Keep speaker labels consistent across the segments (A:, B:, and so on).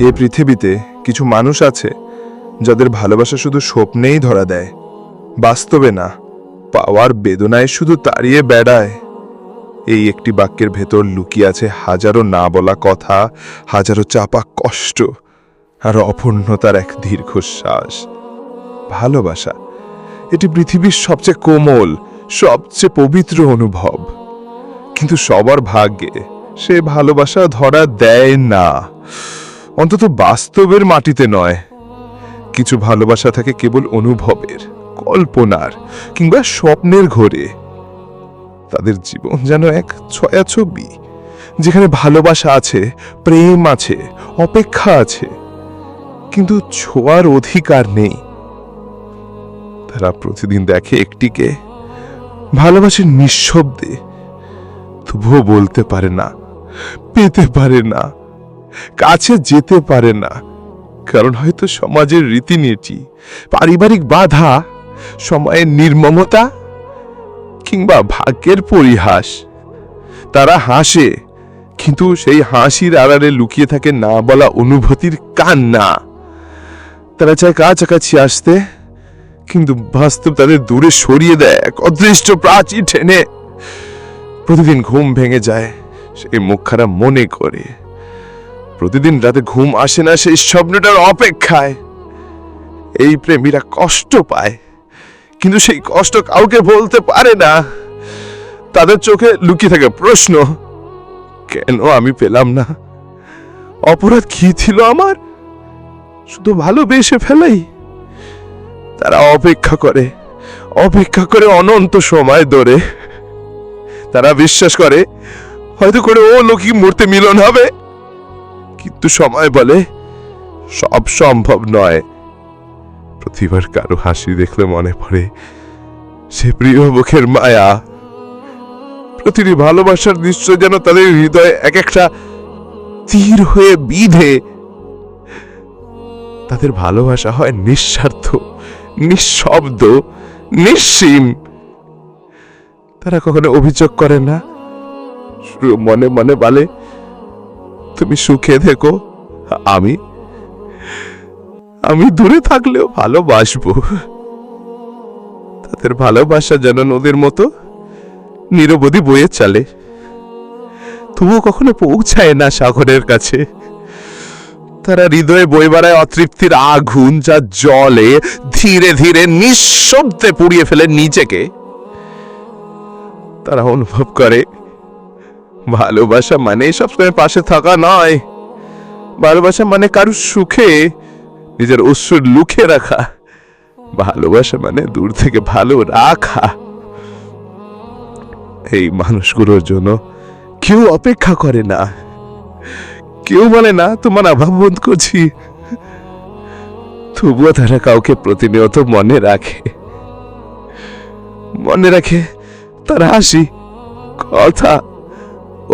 A: এই পৃথিবীতে কিছু মানুষ আছে যাদের ভালোবাসা শুধু স্বপ্নেই ধরা দেয়, বাস্তবে না, পাওয়ার বেদনায় শুধু তাড়িয়ে বেড়ায়। এই একটি বাক্যের ভেতর লুকিয়ে আছে হাজারো না বলা কথা, হাজারো চাপা কষ্ট আর অপূর্ণতার এক দীর্ঘশ্বাস। ভালোবাসা এটি পৃথিবীর সবচেয়ে কোমল, সবচেয়ে পবিত্র অনুভব, কিন্তু সবার ভাগ্যে সে ভালোবাসা ধরা দেয় না, অন্তত বাস্তবের মাটিতে নয়। কিছু ভালোবাসা থাকে কেবল অনুভবের, কল্পনার কিংবা স্বপ্নের ঘোরে। তাদের জীবন যেন এক ছায়াছবি, যেখানে ভালোবাসা আছে, প্রেম আছে, অপেক্ষা আছে, কিন্তু ছোঁয়ার অধিকার নেই। তারা প্রতিদিন দেখে একটিকে, ভালোবাসে নিঃশব্দে, তবুও বলতে পারে না, পেতে পারে না, কাছে যেতে পারে না, কারণ হয়তো সমাজের রীতিনীতি, পারিবারিক বাধা, সময়ের নির্মমতা কিংবা ভাগ্যের পরিহাস। তারা হাসে, কিন্তু সেই হাসির আড়ালে লুকিয়ে থাকে না বলা অনুভূতির কান্না। তারা চায় কাছাকাছি আসতে, কিন্তু বাস্তব তাদের দূরে সরিয়ে দেয় এক অদৃষ্ট প্রাচীর টেনে। প্রতিদিন ঘুম ভেঙে যায় সেই মুখখানা মনে করে, প্রতিদিন রাতে ঘুম আসে না সেই স্বপ্নটার অপেক্ষায়। এই প্রেমীরা কষ্ট পায়, কিন্তু সেই কষ্ট কাউকে বলতে পারে না। তাদের চোখে লুকিয়ে থাকে প্রশ্ন, কেন আমি পেলাম না? অপরাধ কি ছিল আমার? শুধু ভালোবেসে ফেলাই। তারা অপেক্ষা করে অনন্ত সময় ধরে। তারা বিশ্বাস করে হয়তো করে ও লোকি মুহূর্তে মিলন হবে, কিন্তু সময় বলে সব সম্ভব নয়। প্রতিবার কারো হাসি দেখলে মনে পড়ে সে প্রিয় মুখের মায়া। প্রতিটি ভালোবাসার দৃশ্য যেন তাদের হৃদয়ে এক একটা তীর হয়ে বিঁধে। তাদের ভালোবাসা হয় নিঃস্বার্থ, নিঃশব্দ, নিঃসীম। তারা কখনো অভিযোগ করে না, শুধু মনে মনে বলে, তুমি সুখে থেকো, আমি দূরে থাকলেও ভালোবাসবো। তাদের ভালোবাসা যেন নদীর মতো নিরবধি বয়ে চলে, তবুও কখনো পৌঁছায় না সাগরের কাছে। তারা হৃদয়ে বয়ে বেড়ায় অতৃপ্তির আগুন, যা জলে ধীরে ধীরে নিঃশব্দে পুড়িয়ে ফেলে নিজেকে। তারা অনুভব করে ভালোবাসা মানে সবসময় পাশে থাকা নয়, ভালোবাসা মানে কারো সুখে নিজের অশ্রু লুকিয়ে রাখা, ভালোবাসা মানে দূর থেকে ভালো রাখা। এই মানুষগুলোর জন্য কেউ অপেক্ষা করে না, কেউ বলে না তোমার অভাব বোধ করছি, তবুও তারা কাউকে প্রতিনিয়ত মনে রাখে তার হাসি, কথা,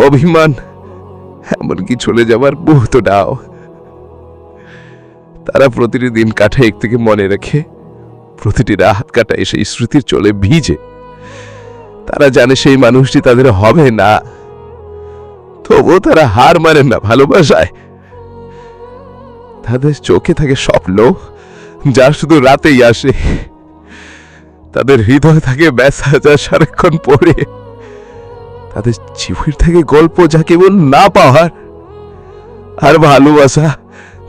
A: অভিমান, এমনকি চলে যাবার মুহূর্তটাও। তারা প্রতিটি দিন কাটায় এক থেকে মনে রাখে, প্রতিটি রাত কাটায় সেই স্মৃতির চলে ভিজে। তারা জানে সেই মানুষটি তাদের হবে না, তবুও তারা হার মানে না ভালোবাসায়। তাদের চোখে থাকে স্বপ্ন, যা শুধু রাতেই আসে। তাদের হৃদয় থাকে ব্যথা, যা সারাক্ষণ পড়ে। তাদের জীবনের থেকে গল্প, যা কেবল না পাওয়ার। আর ভালোবাসা,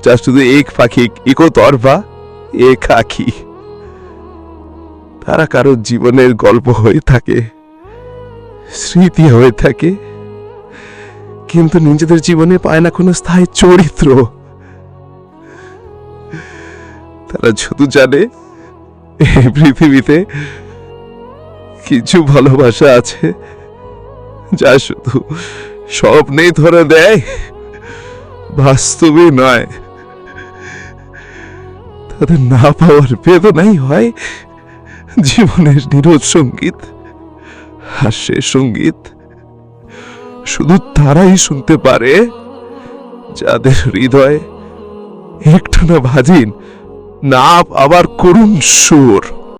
A: যা শুধু এক পাখি, একতরফা, একাকী। তারা কারো জীবনের গল্প হয়ে থাকে, স্মৃতি হয়ে থাকে, কিন্তু নিজেদের জীবনে পায় না কোনো স্থায়ী চরিত্র। তারা শুধু জানে এই পৃথিবীতে কিছু ভালোবাসা আছে যা শুধু স্বপ্নেই ধরে দেয়, বাস্তবে নয়। তাদের না পাওয়ার বেদনাই হয় জীবনের নীরব সঙ্গীত, হাস্যের সঙ্গীত। শুধু তারাই শুনতে পারে যাদের হৃদয় একটু না ভাজিন, না আবার করুণ সুর।